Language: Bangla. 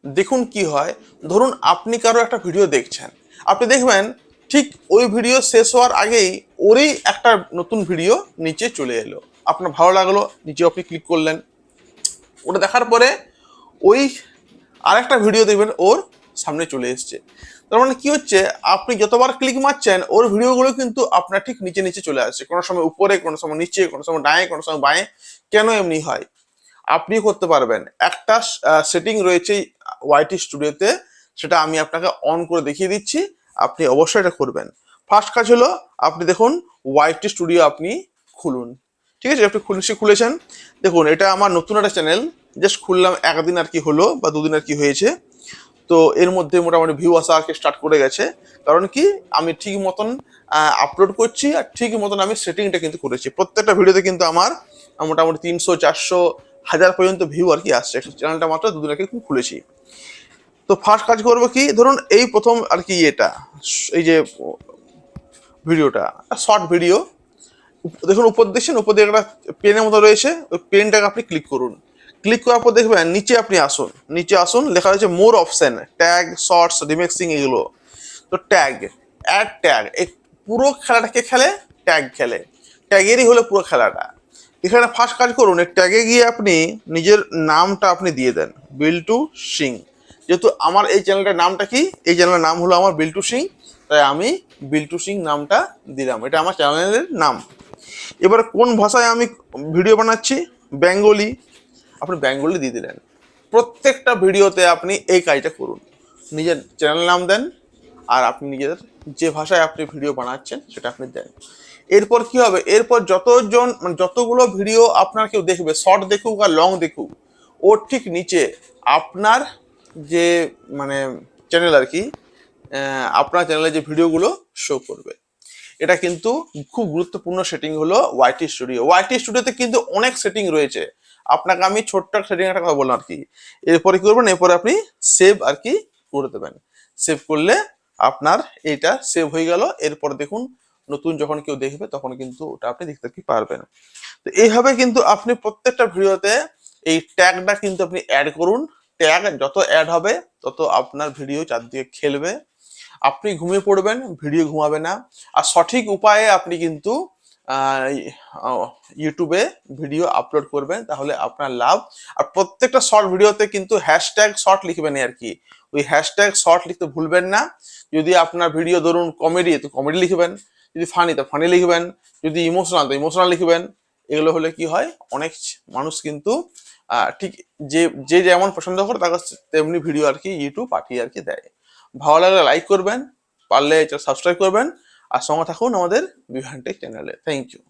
দেখুন কি হয়। ধরুন আপনি কারো একটা ভিডিও দেখছেন, আপনি দেখবেন ঠিক ওই ভিডিও শেষ হওয়ার আগেই ওরই একটা নতুন ভিডিও নিচে চলে এলো, আপনার ভালো লাগলো, নিচে আপনি ক্লিক করলেন, ওটা দেখার পরে ওই আরেকটা ভিডিও দেখবেন ওর সামনে চলে এসছে। তার মানে কি হচ্ছে, আপনি যতবার ক্লিক মারছেন ওর ভিডিওগুলো কিন্তু আপনার ঠিক নিচে নিচে চলে আসছে, কোনো সময় উপরে, কোনো সময় নিচে, কোনো সময় ডায়ে, কোনো সময় বাঁয়ে। কেন এমনি হয়? আপনি করতে পারবেন, একটা সেটিং রয়েছে ওয়াইটি স্টুডিওতে, সেটা আমি আপনাকে অন করে দেখিয়ে দিচ্ছি, আপনি অবশ্যই এটা করবেন। ফার্স্ট কাজ হলো, আপনি দেখুন ওয়াইটি স্টুডিও আপনি খুলুন। ঠিক আছে, আপনি খুলেছেন। দেখুন এটা আমার নতুন একটা চ্যানেল, জাস্ট খুললাম, একদিন আর কি হলো বা দুদিন আর কি হয়েছে। তো এর মধ্যে মোটামুটি ভিউ আসা আর কি স্টার্ট করে গেছে। কারণ কি, আমি ঠিক মতন আপলোড করছি আর ঠিক মতন আমি সেটিংটা কিন্তু করেছি। প্রত্যেকটা ভিডিওতে কিন্তু আমার মোটামুটি 300, 400, 1000 পর্যন্ত ভিউ আর কি আসছে। চ্যানেলটা মাত্র দুদিন আগে খুলেছি। তো ফার্স্ট কাজ করবো কি, ধরুন এই প্রথম আর কি এটা, এই যে ভিডিওটা শর্ট ভিডিও, দেখুন উপর দেখছেন, উপর দিকে একটা পেনের মতো রয়েছে, ওই পেনটাকে আপনি ক্লিক করুন। ক্লিক করার পর দেখবেন নিচে আপনি আসুন, নিচে আসুন, লেখা রয়েছে more option, tag, shorts, remixing, এগুলো। তো ট্যাগ, অ্যাড ট্যাগ, এই পুরো খেলাটাকে খেলে ট্যাগ খেলে, ট্যাগেরই হলো পুরো খেলাটা। এখানে ফার্স্ট কাজ করুন, এই ট্যাগে গিয়ে আপনি নিজের নামটা আপনি দিয়ে দেন, বিল্টু সিং। যেহেতু আমার এই চ্যানেলটার নামটা কি, এই চ্যানেলের নাম হলো আমার বিল্টু সিং, তাই আমি বিল্টু সিং নামটা দিলাম, এটা আমার চ্যানেলের নাম। এবার কোন ভাষায় আমি ভিডিও বানাচ্ছি, বেঙ্গলি, আপনি বেঙ্গলি দিয়ে দিলেন। প্রত্যেকটা ভিডিওতে আপনি এই কাজটা করুন, নিজের চ্যানেল নাম দেন, আর আপনি নিজের যে ভাষায় আপনি ভিডিও বানাচ্ছেন সেটা আপনি দেন। এরপর কি হবে, এরপর যতজন মানে যতগুলো ভিডিও আপনার কেউ দেখবে, শর্ট দেখুক আর লং দেখুক, ওর ঠিক নিচে আপনার যে মানে চ্যানেল আর কি, আপনার চ্যানেলে যে ভিডিওগুলো শো করবে। এটা কিন্তু খুব গুরুত্বপূর্ণ সেটিং হলো ওয়াইটি স্টুডিও। ওয়াইটি স্টুডিওতে কিন্তু অনেক সেটিং রয়েছে, আপনাকে আমি ছোট্ট সেটিং একটা কথা বললাম আর কি। এরপরে কি করবেন, এরপরে আপনি সেভ আর কি করে দেবেন। সেভ করলে আপনার এটা সেভ হয়ে গেল। এরপর দেখুন নতুন যখন কেউ দেখবে তখন কিন্তু ওটা আপনি দেখতে কি পারবেন। তো এইভাবে কিন্তু আপনি প্রত্যেকটা ভিডিওতে এই ট্যাগটা কিন্তু আপনি অ্যাড করুন। ট্যাগ যত অ্যাড হবে তত আপনার ভিডিও চারদিকে খেলবে, আপনি ঘুমিয়ে পড়বেন, ভিডিও ঘুমাবে না। আর সঠিক উপায়ে আপনি কিন্তু ইউটিউবে ভিডিও আপলোড করবেন, তাহলে আপনার লাভ। আর প্রত্যেকটা শর্ট ভিডিওতে কিন্তু হ্যাশট্যাগ শর্ট লিখবেন আর কি, ওই হ্যাশট্যাগ শর্ট লিখতে ভুলবেন না। যদি আপনার ভিডিও ধরুন কমেডি, তো কমেডি লিখবেন, যদি ফানি তো ফানি লিখবেন, যদি ইমোশনাল তো ইমোশনাল লিখবেন। এগুলো হলে কি হয়, অনেক মানুষ কিন্তু ঠিক যে যে যেমন পছন্দ করে তাকে তেমনি ভিডিও আর কি ইউটিউব পাঠিয়ে আর কি দেয়। ভালো লাগলে লাইক করবেন, পারলে সাবস্ক্রাইব করবেন, আর সঙ্গে থাকুন আমাদের বিভান টেক চ্যানেলে। Thank you.